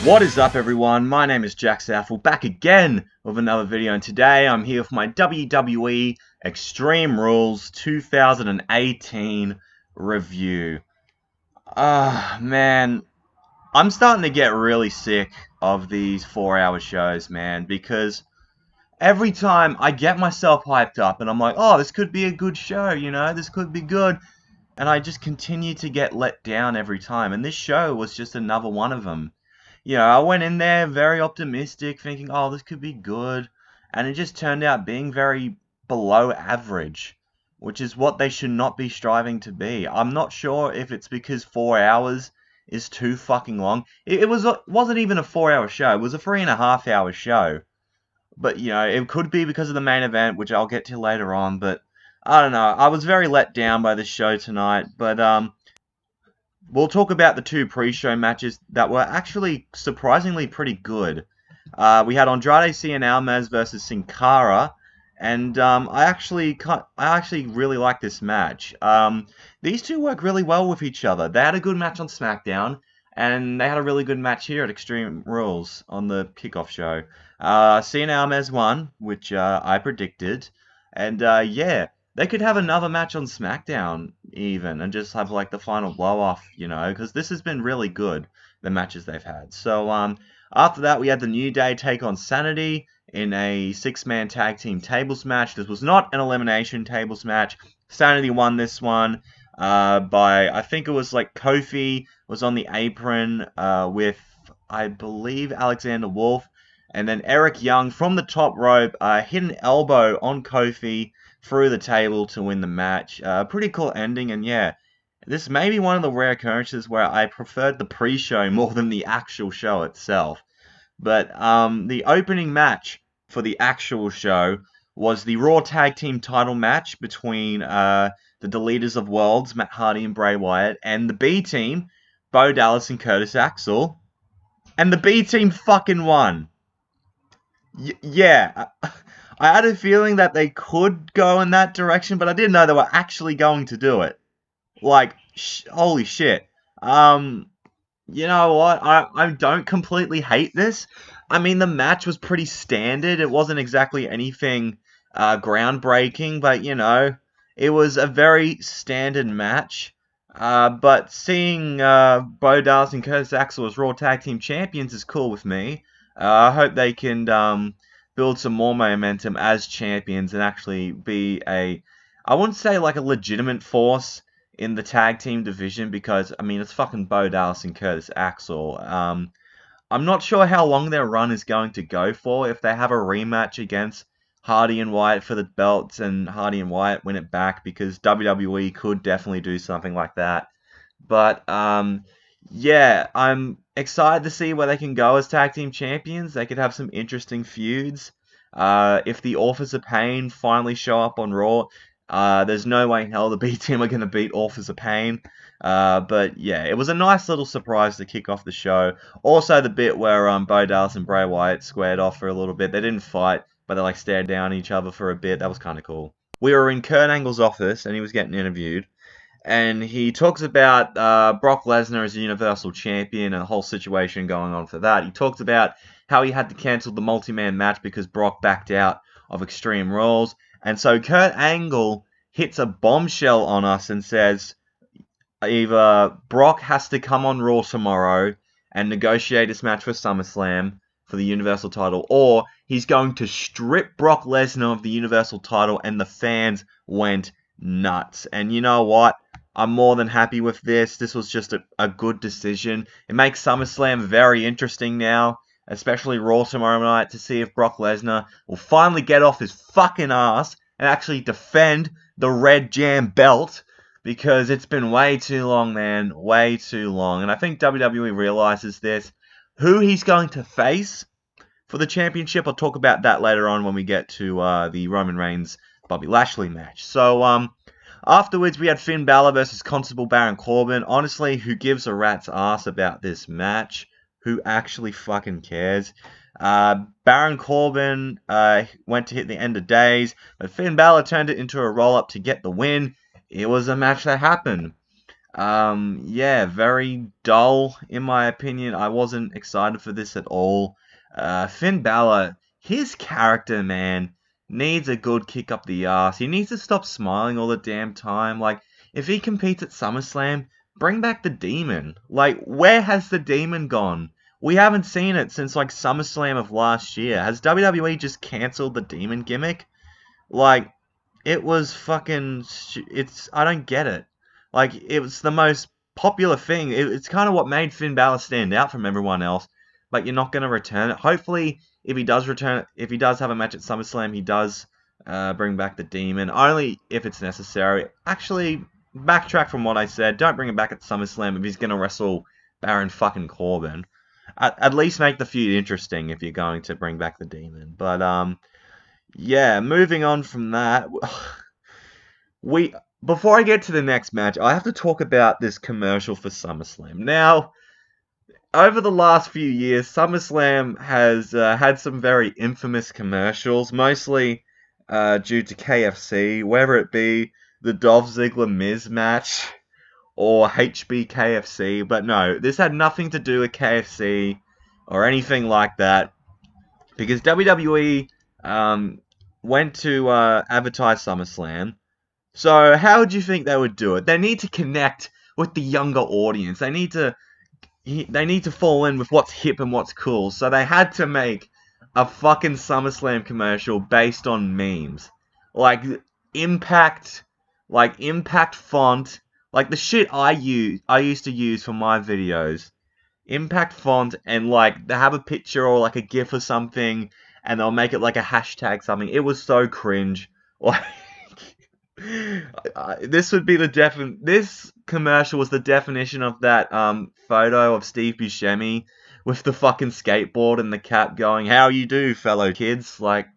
What is up, everyone? My name is Jack Southall, back again with another video, and today I'm here with my WWE Extreme Rules 2018 review. Man, I'm starting to get really sick of these 4-hour shows, man, because every time I get myself hyped up and I'm like, oh, this could be a good show, you know, this could be good, and I just continue to get let down every time, and this show was just another one of them. You know, I went in there very optimistic, thinking, oh, this could be good, and it just turned out being very below average, which is what they should not be striving to be. I'm not sure if it's because 4 hours is too fucking long. It wasn't even a 4-hour show, it was a 3.5-hour show. But, you know, it could be because of the main event, which I'll get to later on, but I don't know. I was very let down by this show tonight, but, we'll talk about the two pre-show matches that were actually surprisingly pretty good. We had Andrade, Cien, Almas versus Cara, and I actually really like this match. These two work really well with each other. They had a good match on SmackDown, and they had a really good match here at Extreme Rules on the kickoff show. Cien and Almas won, which I predicted, and yeah. They could have another match on SmackDown, even, and just have, like, the final blow-off, you know, because this has been really good, the matches they've had. So, after that, we had the New Day take on Sanity in a 6-man tag team tables match. This was not an elimination tables match. Sanity won this one by, I think it was, like, Kofi was on the apron with, I believe, Alexander Wolf. And then Eric Young, from the top rope, hit an elbow on Kofi through the table to win the match. Pretty cool ending, and yeah, this may be one of the rare occurrences where I preferred the pre-show more than the actual show itself. But the opening match for the actual show was the Raw Tag Team title match between the Deleters of Worlds, Matt Hardy and Bray Wyatt, and the B Team, Bo Dallas and Curtis Axel. And the B Team fucking won. Yeah. I had a feeling that they could go in that direction, but I didn't know they were actually going to do it. Like, holy shit. You know what? I don't completely hate this. I mean, the match was pretty standard. It wasn't exactly anything groundbreaking, but, you know, it was a very standard match. But seeing Bo Dallas and Curtis Axel as Raw Tag Team Champions is cool with me. I hope they can build some more momentum as champions and actually be I wouldn't say like a legitimate force in the tag team division, because, I mean, it's fucking Bo Dallas and Curtis Axel. I'm not sure how long their run is going to go for. If they have a rematch against Hardy and Wyatt for the belts and Hardy and Wyatt win it back, because WWE could definitely do something like that. But, yeah, I'm excited to see where they can go as tag team champions. They could have some interesting feuds. If the Authors of Pain finally show up on Raw, there's no way in hell the B Team are going to beat Authors of Pain. But yeah, it was a nice little surprise to kick off the show. Also, the bit where Bo Dallas and Bray Wyatt squared off for a little bit. They didn't fight, but they like stared down at each other for a bit. That was kind of cool. We were in Kurt Angle's office, and he was getting interviewed. And he talks about Brock Lesnar as a Universal Champion and the whole situation going on for that. He talks about how he had to cancel the multi-man match because Brock backed out of Extreme Rules. And so Kurt Angle hits a bombshell on us and says either Brock has to come on Raw tomorrow and negotiate this match for SummerSlam for the Universal title, or he's going to strip Brock Lesnar of the Universal title, and the fans went nuts. And you know what? I'm more than happy with this. This was just a good decision. It makes SummerSlam very interesting now, especially Raw tomorrow night, to see if Brock Lesnar will finally get off his fucking ass and actually defend the Red Jam belt, because it's been way too long, man. Way too long. And I think WWE realizes this. Who he's going to face for the championship, I'll talk about that later on when we get to the Roman Reigns Bobby Lashley match. So, afterwards, we had Finn Bálor versus Constable Baron Corbin. Honestly, who gives a rat's ass about this match? Who actually fucking cares? Baron Corbin went to hit the end of days, but Finn Bálor turned it into a roll-up to get the win. It was a match that happened. Yeah, very dull in my opinion. I wasn't excited for this at all. Finn Balor, his character, man, needs a good kick up the ass. He needs to stop smiling all the damn time. Like, if he competes at SummerSlam, bring back the Demon. Like, where has the Demon gone? We haven't seen it since, like, SummerSlam of last year. Has WWE just cancelled the Demon gimmick? Like, it was fucking. I don't get it. Like, it was the most popular thing. It's kind of what made Finn Balor stand out from everyone else. But you're not going to return it. Hopefully, if he does return, if he does have a match at SummerSlam, he does bring back the Demon. Only if it's necessary. Actually, backtrack from what I said. Don't bring him back at SummerSlam if he's going to wrestle Baron fucking Corbin. At least make the feud interesting if you're going to bring back the Demon. But, yeah, moving on from that, we before I get to the next match, I have to talk about this commercial for SummerSlam. Now, over the last few years, SummerSlam has had some very infamous commercials, mostly due to KFC, whether it be the Dolph Ziggler Miz match or HBKFC. But no, this had nothing to do with KFC or anything like that, because WWE went to advertise SummerSlam. So how would you think they would do it? They need to connect with the younger audience. They need to fall in with what's hip and what's cool. So they had to make a fucking SummerSlam commercial based on memes. Like Impact, Impact font, like the shit I used to use for my videos. Impact font, and like they have a picture or like a GIF or something, and they'll make it like a hashtag something. It was so cringe. Like, this would be this commercial was the definition of that photo of Steve Buscemi with the fucking skateboard and the cap going, "How you do, fellow kids?" Like,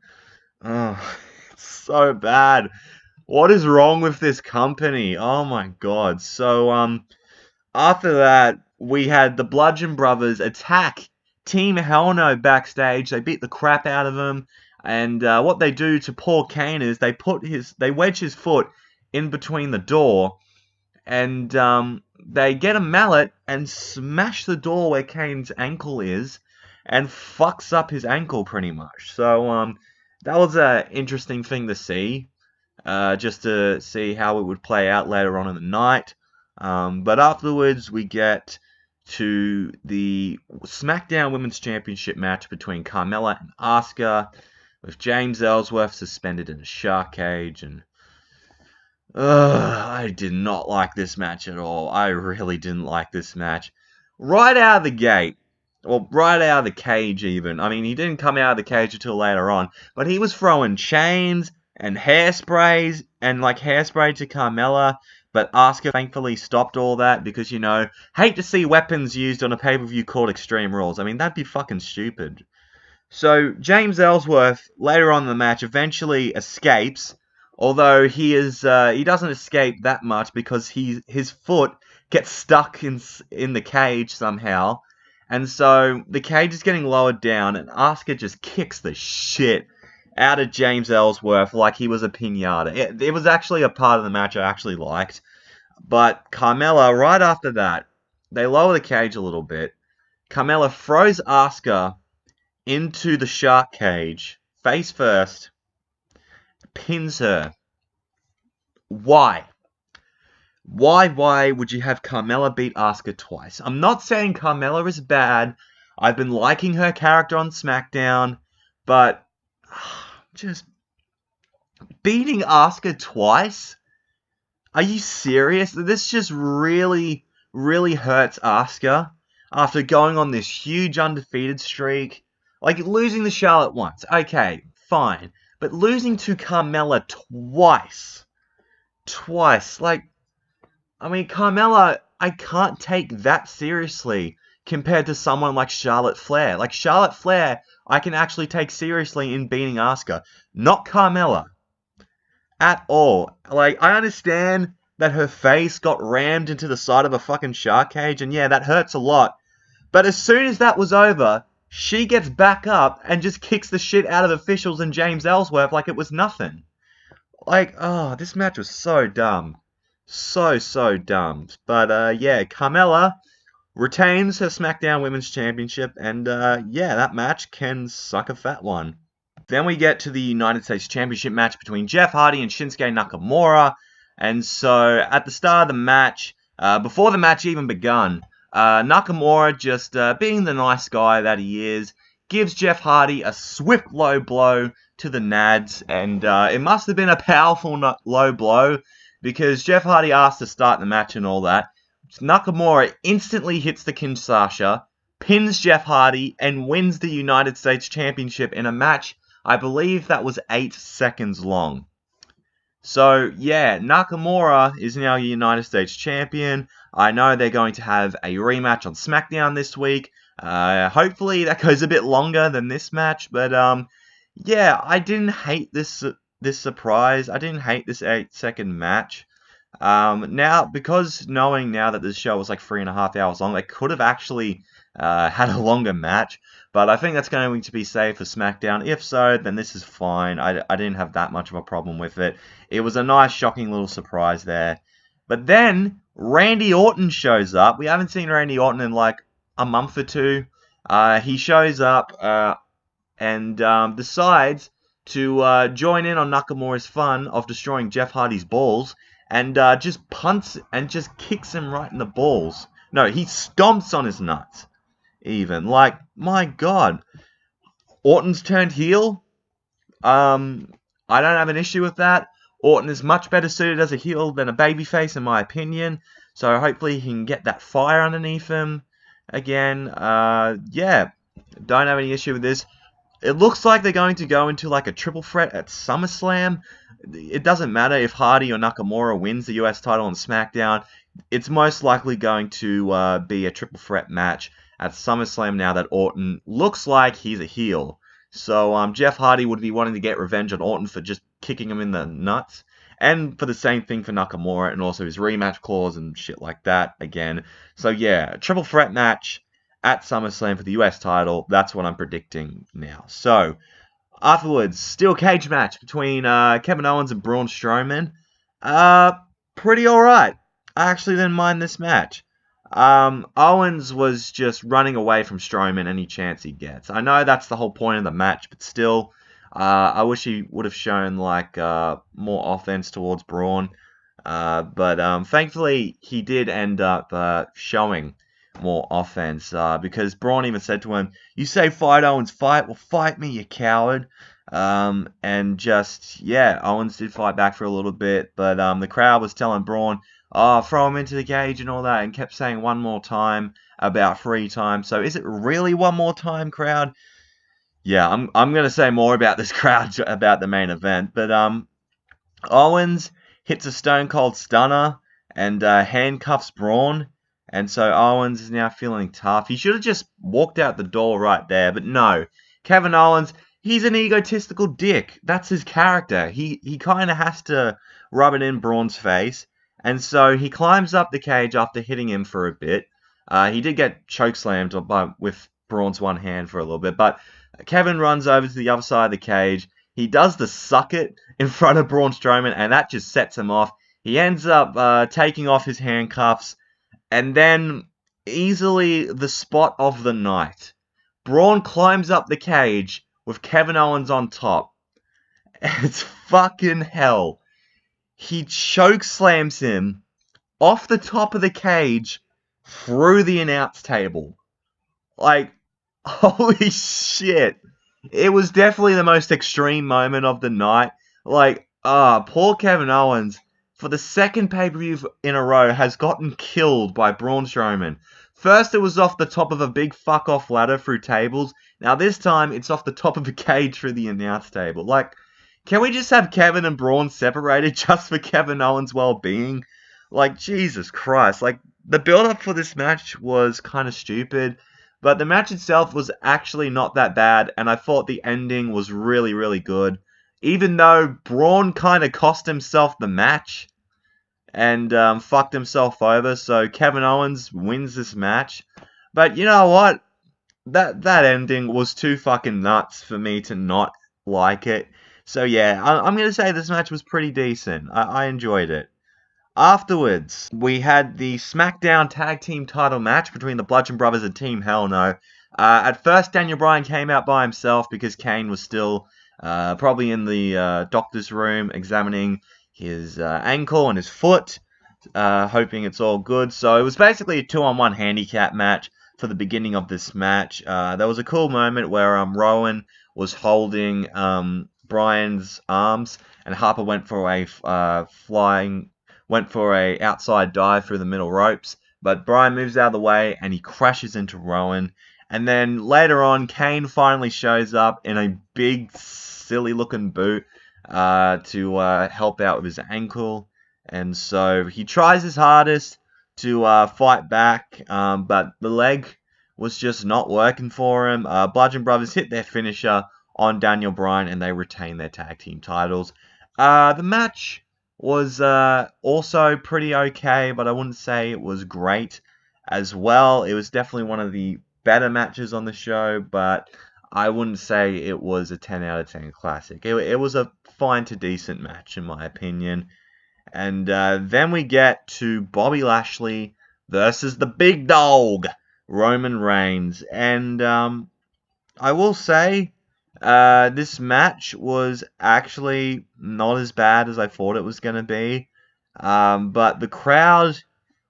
oh, it's so bad. What is wrong with this company? Oh my god. So after that, we had the Bludgeon Brothers attack Team Hell No backstage. They beat the crap out of him. And what they do to poor Kane is they wedge his foot in between the door, and they get a mallet and smash the door where Kane's ankle is, and fucks up his ankle pretty much. So that was an interesting thing to see, just to see how it would play out later on in the night. But afterwards, we get to the SmackDown Women's Championship match between Carmella and Asuka, with James Ellsworth suspended in a shark cage. And I did not like this match at all. I really didn't like this match. Right out of the gate, or right out of the cage even. I mean, he didn't come out of the cage until later on, but he was throwing chains and hairsprays, and like hairspray to Carmella. But Asuka thankfully stopped all that because, you know, hate to see weapons used on a pay-per-view called Extreme Rules. I mean, that'd be fucking stupid. So James Ellsworth later on in the match eventually escapes, although he doesn't escape that much because his foot gets stuck in the cage somehow, and so the cage is getting lowered down, and Asuka just kicks the shit out of James Ellsworth like he was a piñata. It was actually a part of the match I actually liked, but Carmella, right after that, they lower the cage a little bit. Carmella throws Asuka into the shark cage, face first, pins her. Why? Why would you have Carmella beat Asuka twice? I'm not saying Carmella is bad. I've been liking her character on SmackDown, but just beating Asuka twice? Are you serious? This just really, really hurts Asuka after going on this huge undefeated streak. Like, losing to Charlotte once, okay, fine. But losing to Carmella twice. Like, I mean, Carmella, I can't take that seriously compared to someone like Charlotte Flair. Like, Charlotte Flair, I can actually take seriously in beating Asuka. Not Carmella. At all. Like, I understand that her face got rammed into the side of a fucking shark cage, and yeah, that hurts a lot. But as soon as that was over, she gets back up and just kicks the shit out of officials and James Ellsworth like it was nothing. Like, oh, this match was so dumb. So dumb. But yeah, Carmella retains her SmackDown Women's Championship, and yeah, that match can suck a fat one. Then we get to the United States Championship match between Jeff Hardy and Shinsuke Nakamura. And so at the start of the match, before the match even begun, Nakamura, just being the nice guy that he is, gives Jeff Hardy a swift low blow to the nads. And it must have been a powerful low blow because Jeff Hardy asked to start the match and all that. Nakamura instantly hits the Kinshasa, pins Jeff Hardy, and wins the United States Championship in a match I believe that was 8 seconds long. So, yeah, Nakamura is now United States Champion. I know they're going to have a rematch on SmackDown this week. Hopefully that goes a bit longer than this match. But, yeah, I didn't hate this surprise. I didn't hate this 8-second match. Now, because knowing now that this show was like 3.5 hours long, they could have actually had a longer match. But I think that's going to be saved for SmackDown. If so, then this is fine. I didn't have that much of a problem with it. It was a nice, shocking little surprise there. But then, Randy Orton shows up. We haven't seen Randy Orton in like a month or two. He shows up and decides to join in on Nakamura's fun of destroying Jeff Hardy's balls. And just punts and just kicks him right in the balls. No, he stomps on his nuts. Even. Like, my God. Orton's turned heel. I don't have an issue with that. Orton is much better suited as a heel than a babyface, in my opinion. So hopefully he can get that fire underneath him again. Yeah, don't have any issue with this. It looks like they're going to go into like a triple threat at SummerSlam. It doesn't matter if Hardy or Nakamura wins the US title on SmackDown. It's most likely going to be a triple threat match at SummerSlam now that Orton looks like he's a heel. So Jeff Hardy would be wanting to get revenge on Orton for just kicking him in the nuts. And for the same thing for Nakamura and also his rematch clause and shit like that again. So yeah, a triple threat match at SummerSlam for the US title. That's what I'm predicting now. So afterwards, steel cage match between Kevin Owens and Braun Strowman. Pretty alright. I actually didn't mind this match. Owens was just running away from Strowman any chance he gets. I know that's the whole point of the match, but still, I wish he would have shown like more offense towards Braun. But thankfully, he did end up showing more offense because Braun even said to him, "You say fight Owens, fight? Well, fight me, you coward." And just, yeah, Owens did fight back for a little bit, but the crowd was telling Braun, "Oh, throw him into the cage and all that," and kept saying one more time about 3 times. So is it really one more time, crowd? Yeah, I'm gonna say more about this crowd about the main event, but Owens hits a Stone Cold Stunner and handcuffs Braun, and so Owens is now feeling tough. He should have just walked out the door right there, but no. Kevin Owens, he's an egotistical dick. That's his character. He kind of has to rub it in Braun's face. And so he climbs up the cage after hitting him for a bit. He did get chokeslammed with Braun's one hand for a little bit. But Kevin runs over to the other side of the cage. He does the suck it in front of Braun Strowman. And that just sets him off. He ends up taking off his handcuffs. And then easily the spot of the night. Braun climbs up the cage with Kevin Owens on top. It's fucking hell. He chokeslams him off the top of the cage through the announce table. Like, holy shit. It was definitely the most extreme moment of the night. Like, poor Kevin Owens, for the second pay-per-view in a row, has gotten killed by Braun Strowman. First, it was off the top of a big fuck-off ladder through tables. Now, this time, it's off the top of a cage through the announce table. Like, can we just have Kevin and Braun separated just for Kevin Owens' well-being? Like, Jesus Christ. Like, the build-up for this match was kind of stupid, but the match itself was actually not that bad, and I thought the ending was really, really good. Even though Braun kind of cost himself the match and fucked himself over, so Kevin Owens wins this match. But you know what? That ending was too fucking nuts for me to not like it. So yeah, I'm going to say this match was pretty decent. I enjoyed it. Afterwards, we had the SmackDown Tag Team title match between the Bludgeon Brothers and Team Hell No. At first, Daniel Bryan came out by himself because Kane was still probably in the doctor's room examining his ankle and his foot, hoping it's all good. So it was basically a 2-on-1 handicap match for the beginning of this match. There was a cool moment where Rowan was holding Bryan's arms, and Harper went for a outside dive through the middle ropes, but Bryan moves out of the way and he crashes into Rowan. And then later on, Kane finally shows up in a big, silly-looking boot to help out with his ankle. And so he tries his hardest to fight back, but the leg was just not working for him. Bludgeon Brothers hit their finisher on Daniel Bryan, and they retain their tag team titles. The match was also pretty okay, but I wouldn't say it was great as well. It was definitely one of the better matches on the show, but I wouldn't say it was a 10 out of 10 classic. It was a fine to decent match, in my opinion. And then we get to Bobby Lashley versus the big dog, Roman Reigns. And I will say, this match was actually not as bad as I thought it was going to be. But the crowd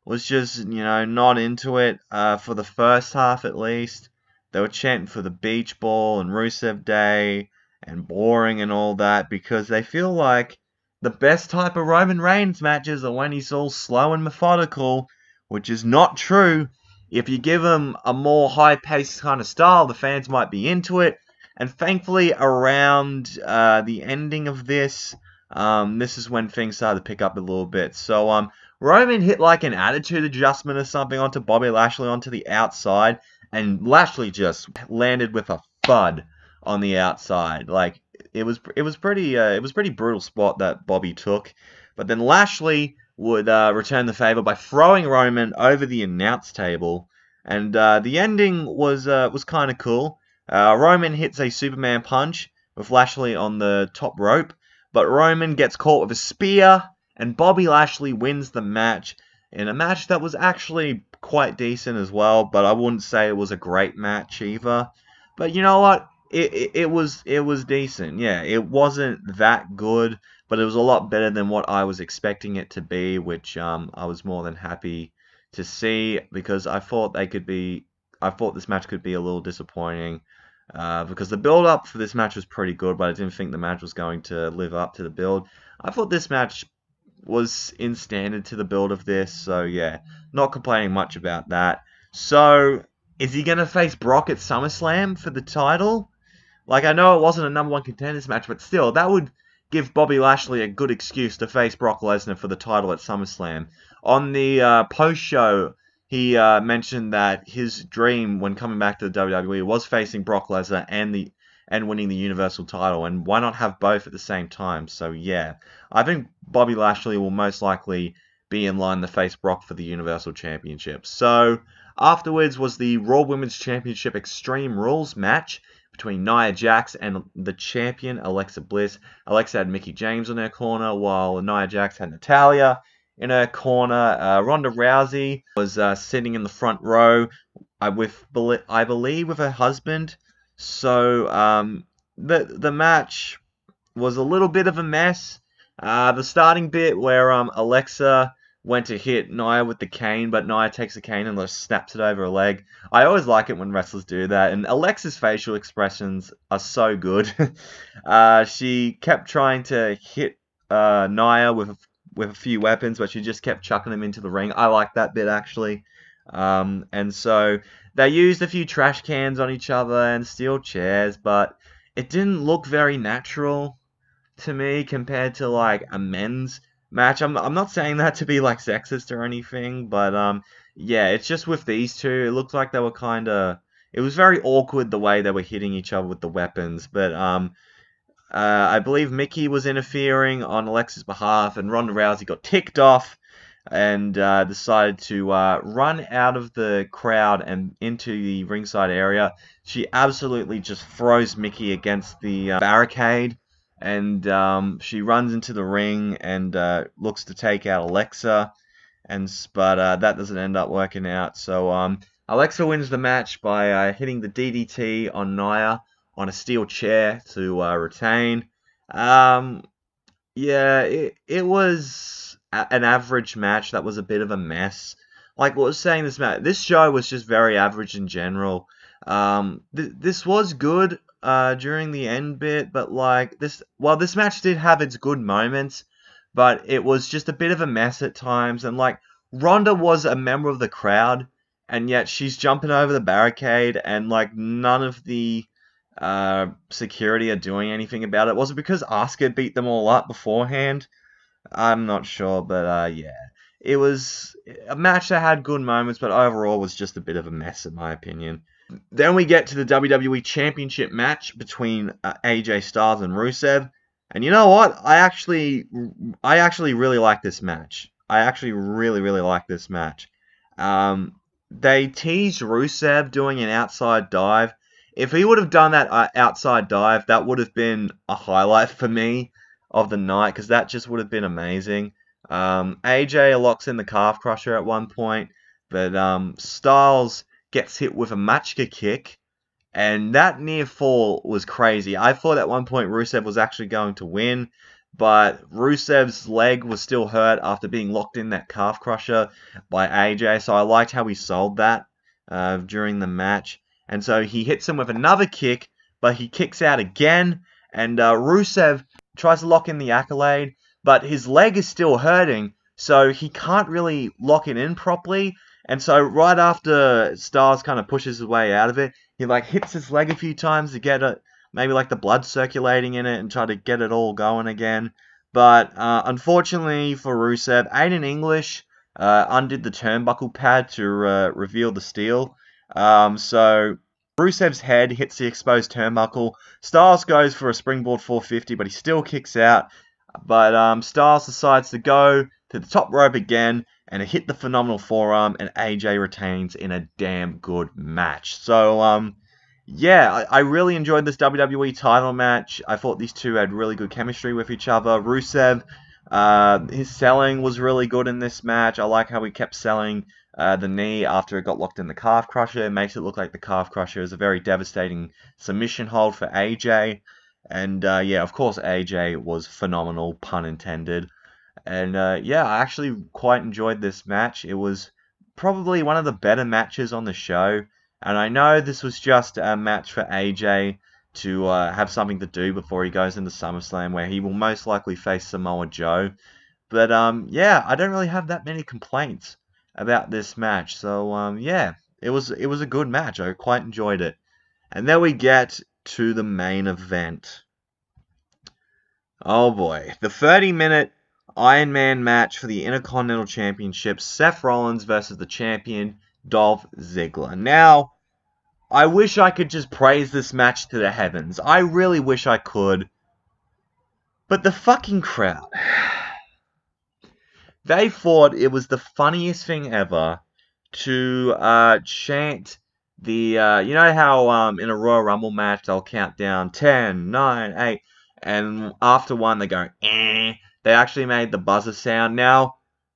was just, not into it for the first half at least. They were chanting for the Beach Ball and Rusev Day and boring and all that because they feel like the best type of Roman Reigns matches are when he's all slow and methodical, which is not true. If you give him a more high-paced kind of style, the fans might be into it. And thankfully, around the ending of this, this is when things started to pick up a little bit. So Roman hit like an attitude adjustment or something onto Bobby Lashley onto the outside, and Lashley just landed with a thud on the outside. Like it was pretty brutal spot that Bobby took. But then Lashley would return the favor by throwing Roman over the announce table, and the ending was kind of cool. Roman hits a Superman punch with Lashley on the top rope, but Roman gets caught with a spear, and Bobby Lashley wins the match in a match that was actually quite decent as well, but I wouldn't say it was a great match either. But you know what? It was decent. Yeah, it wasn't that good, but it was a lot better than what I was expecting it to be, which I was more than happy to see because I thought this match could be a little disappointing because the build up for this match was pretty good, but I didn't think the match was going to live up to the build. I thought this match was in standard to the build of this, so yeah, not complaining much about that. So, is he going to face Brock at SummerSlam for the title? Like, I know it wasn't a number one contenders match, but still, that would give Bobby Lashley a good excuse to face Brock Lesnar for the title at SummerSlam. On the post-show, he mentioned that his dream when coming back to the WWE was facing Brock Lesnar and winning the Universal title, and why not have both at the same time? So yeah, I think Bobby Lashley will most likely be in line to face Brock for the Universal Championship. So afterwards was the Raw Women's Championship Extreme Rules match between Nia Jax and the champion Alexa Bliss. Alexa had Mickie James on her corner, while Nia Jax had Natalya in her corner. Ronda Rousey was sitting in the front row, I believe, with her husband. So the match was a little bit of a mess. The starting bit where Alexa went to hit Nia with the cane, but Nia takes the cane and just snaps it over her leg. I always like it when wrestlers do that, and Alexa's facial expressions are so good. She kept trying to hit Nia with a few weapons, but she just kept chucking them into the ring. I like that bit, actually. And so they used a few trash cans on each other and steel chairs, but it didn't look very natural to me compared to like a men's match. I'm not saying that to be like sexist or anything, but yeah, it's just with these two, it looked like they were it was very awkward the way they were hitting each other with the weapons. But I believe Mickie was interfering on Alexa's behalf, and Ronda Rousey got ticked off and decided to run out of the crowd and into the ringside area. She absolutely just throws Mickie against the barricade, and she runs into the ring and looks to take out Alexa, but that doesn't end up working out. So Alexa wins the match by hitting the DDT on Nia on a steel chair to retain. Um, yeah, it was an average match. That was a bit of a mess. Like what I was saying, this show was just very average in general. This was good during the end bit, but like this match did have its good moments, but it was just a bit of a mess at times. And like Ronda was a member of the crowd, and yet she's jumping over the barricade, and like none of the security are doing anything about it. Was it because Asuka beat them all up beforehand? I'm not sure, but yeah. It was a match that had good moments, but overall was just a bit of a mess, in my opinion. Then we get to the WWE Championship match between AJ Styles and Rusev. And you know what? I actually really like this match. I actually really, really like this match. They teased Rusev doing an outside dive. If he would have done that outside dive, that would have been a highlight for me of the night, because that just would have been amazing. AJ locks in the calf crusher at one point, but Styles gets hit with a Machka kick, and that near fall was crazy. I thought at one point Rusev was actually going to win, but Rusev's leg was still hurt after being locked in that calf crusher by AJ, so I liked how he sold that during the match. And so he hits him with another kick, but he kicks out again, and Rusev tries to lock in the accolade, but his leg is still hurting, so he can't really lock it in properly. And so right after Styles kind of pushes his way out of it, he like hits his leg a few times to get it, maybe like the blood circulating in it, and try to get it all going again. But unfortunately for Rusev, Aiden English undid the turnbuckle pad to reveal the steel. So Rusev's head hits the exposed turnbuckle. Styles goes for a springboard 450, but he still kicks out. But Styles decides to go to the top rope again and hit the phenomenal forearm, and AJ retains in a damn good match. So, yeah, I really enjoyed this WWE title match. I thought these two had really good chemistry with each other. Rusev, his selling was really good in this match. I like how he kept selling the knee after it got locked in the calf crusher. It makes it look like the calf crusher is a very devastating submission hold for AJ. And yeah, of course, AJ was phenomenal, pun intended. And yeah, I actually quite enjoyed this match. It was probably one of the better matches on the show. And I know this was just a match for AJ to have something to do before he goes into SummerSlam, where he will most likely face Samoa Joe. But yeah, I don't really have that many complaints about this match. So yeah, it was a good match. I quite enjoyed it. And then we get to the main event. Oh boy, the 30-minute Iron Man match for the Intercontinental Championship, Seth Rollins versus the champion, Dolph Ziggler. Now, I wish I could just praise this match to the heavens. I really wish I could. But the fucking crowd. They thought it was the funniest thing ever to chant the, you know how in a Royal Rumble match they'll count down 10, 9, 8, and after one they go, eh. They actually made the buzzer sound. Now,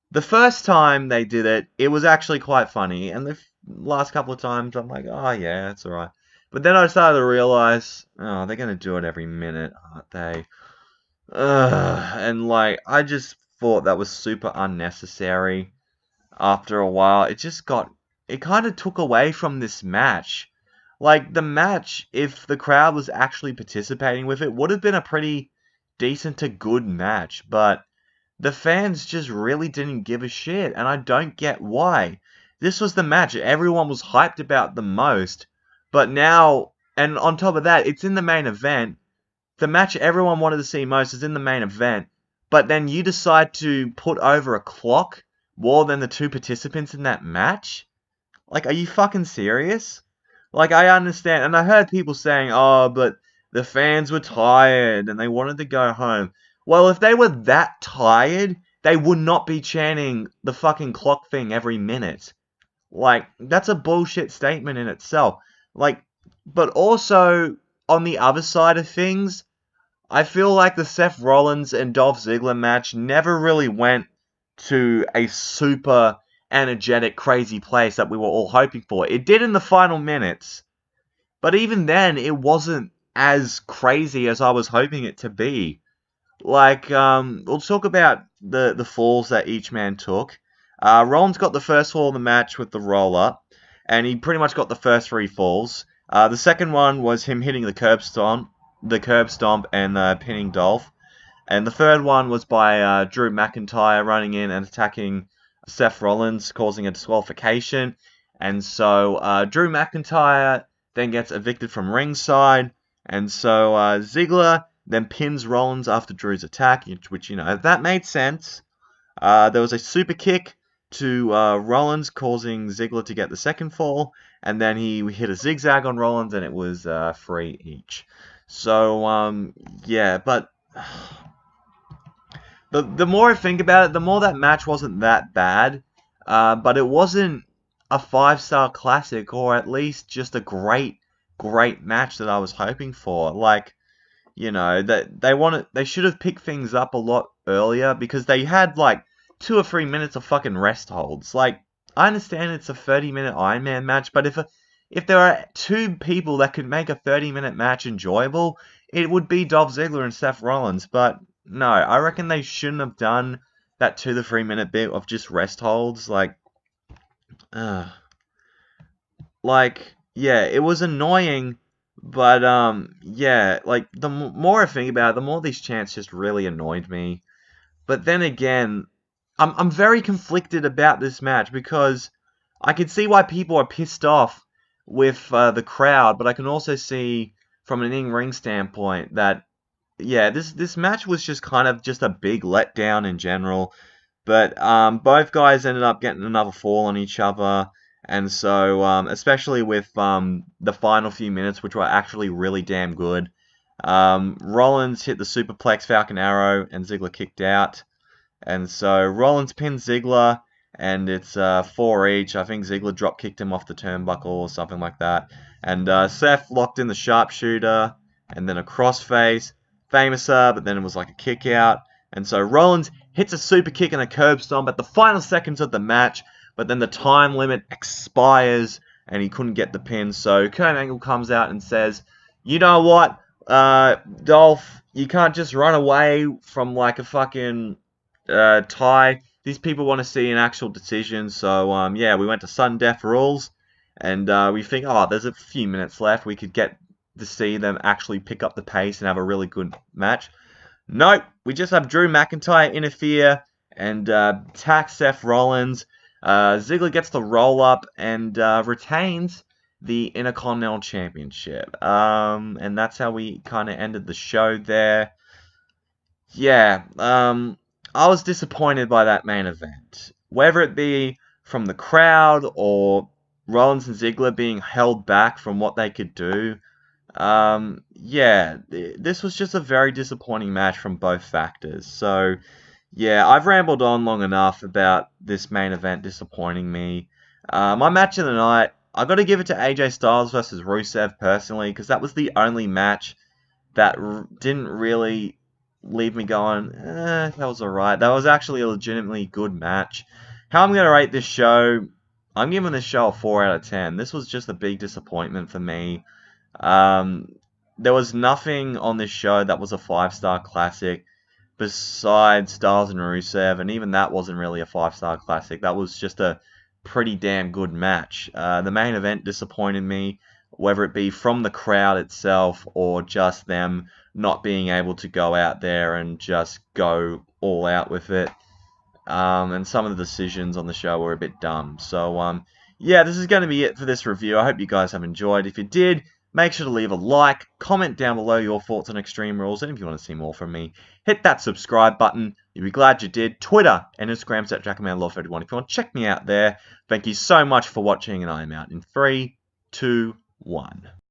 the first time they did it, it was actually quite funny, and the last couple of times I'm like, oh yeah, that's alright. But then I started to realize, oh, they're going to do it every minute, aren't they? And like, I just thought that was super unnecessary after a while. It kind of took away from this match. Like, the match, if the crowd was actually participating with it, would have been a pretty decent to good match, but the fans just really didn't give a shit, and I don't get why. This was the match everyone was hyped about the most, but now, and on top of that, it's in the main event. The match everyone wanted to see most is in the main event, but then you decide to put over a clock more than the two participants in that match? Like, are you fucking serious? Like, I understand, and I heard people saying, oh, but the fans were tired and they wanted to go home. Well, if they were that tired, they would not be chanting the fucking clock thing every minute. Like, that's a bullshit statement in itself. Like, but also, on the other side of things, I feel like the Seth Rollins and Dolph Ziggler match never really went to a super energetic, crazy place that we were all hoping for. It did in the final minutes, but even then, it wasn't as crazy as I was hoping it to be. Like, we'll talk about the falls that each man took. Rollins got the first fall of the match with the roll-up, and he pretty much got the first 3 falls. The second one was him hitting the curb stomp and pinning Dolph. And the third one was by Drew McIntyre running in and attacking Seth Rollins, causing a disqualification. And so Drew McIntyre then gets evicted from ringside. And so Ziggler then pins Rollins after Drew's attack, which, you know, that made sense. There was a super kick to Rollins, causing Ziggler to get the second fall. And then he hit a zigzag on Rollins, and it was 3 each. So, yeah, but the more I think about it, the more that match wasn't that bad. But it wasn't a 5-star classic, or at least just a great match that I was hoping for. Like, you know, that they should have picked things up a lot earlier, because they had like 2 or 3 minutes of fucking rest holds. Like, I understand it's a 30-minute Iron Man match, but if there are 2 people that could make a 30-minute match enjoyable, it would be Dolph Ziggler and Seth Rollins. But no, I reckon they shouldn't have done that 2 to 3 minute bit of just rest holds. Like, yeah, it was annoying, but yeah, like the more I think about it, the more these chants just really annoyed me. But then again, I'm very conflicted about this match, because I can see why people are pissed off with the crowd, but I can also see from an in-ring standpoint that, yeah, this match was just kind of just a big letdown in general. But both guys ended up getting another fall on each other, and so especially with the final few minutes, which were actually really damn good. Rollins hit the superplex Falcon Arrow, and Ziggler kicked out. And so Rollins pinned Ziggler, and it's 4 each. I think Ziggler drop kicked him off the turnbuckle or something like that. And Seth locked in the sharpshooter, and then a crossface, famouser, but then it was like a kick out. And so Rollins hits a super kick and a curb stomp at the final seconds of the match, but then the time limit expires, and he couldn't get the pin. So Kurt Angle comes out and says, you know what, Dolph, you can't just run away from like a fucking tie. These people want to see an actual decision. So yeah, we went to sudden death rules, and we think, oh, there's a few minutes left, we could get to see them actually pick up the pace and have a really good match. Nope, we just have Drew McIntyre interfere and attack Seth Rollins. Ziggler gets the roll up and retains the Intercontinental Championship. And that's how we kind of ended the show there. Yeah, I was disappointed by that main event. Whether it be from the crowd or Rollins and Ziggler being held back from what they could do. Yeah, this was just a very disappointing match from both factors. So, yeah, I've rambled on long enough about this main event disappointing me. My match of the night, I got to give it to AJ Styles versus Rusev personally, because that was the only match that didn't really leave me going, that was alright. That was actually a legitimately good match. How I'm going to rate this show, I'm giving this show a 4 out of 10. This was just a big disappointment for me. There was nothing on this show that was a 5-star classic besides Styles and Rusev, and even that wasn't really a 5-star classic. That was just a pretty damn good match. The main event disappointed me, whether it be from the crowd itself or just them not being able to go out there and just go all out with it. And some of the decisions on the show were a bit dumb. So, yeah, this is going to be it for this review. I hope you guys have enjoyed. If you did, make sure to leave a like, comment down below your thoughts on Extreme Rules, and if you want to see more from me, hit that subscribe button. You'll be glad you did. Twitter and Instagram's at JackamanLaw31 if you want to check me out there. Thank you so much for watching, and I am out in 3, 2, 1.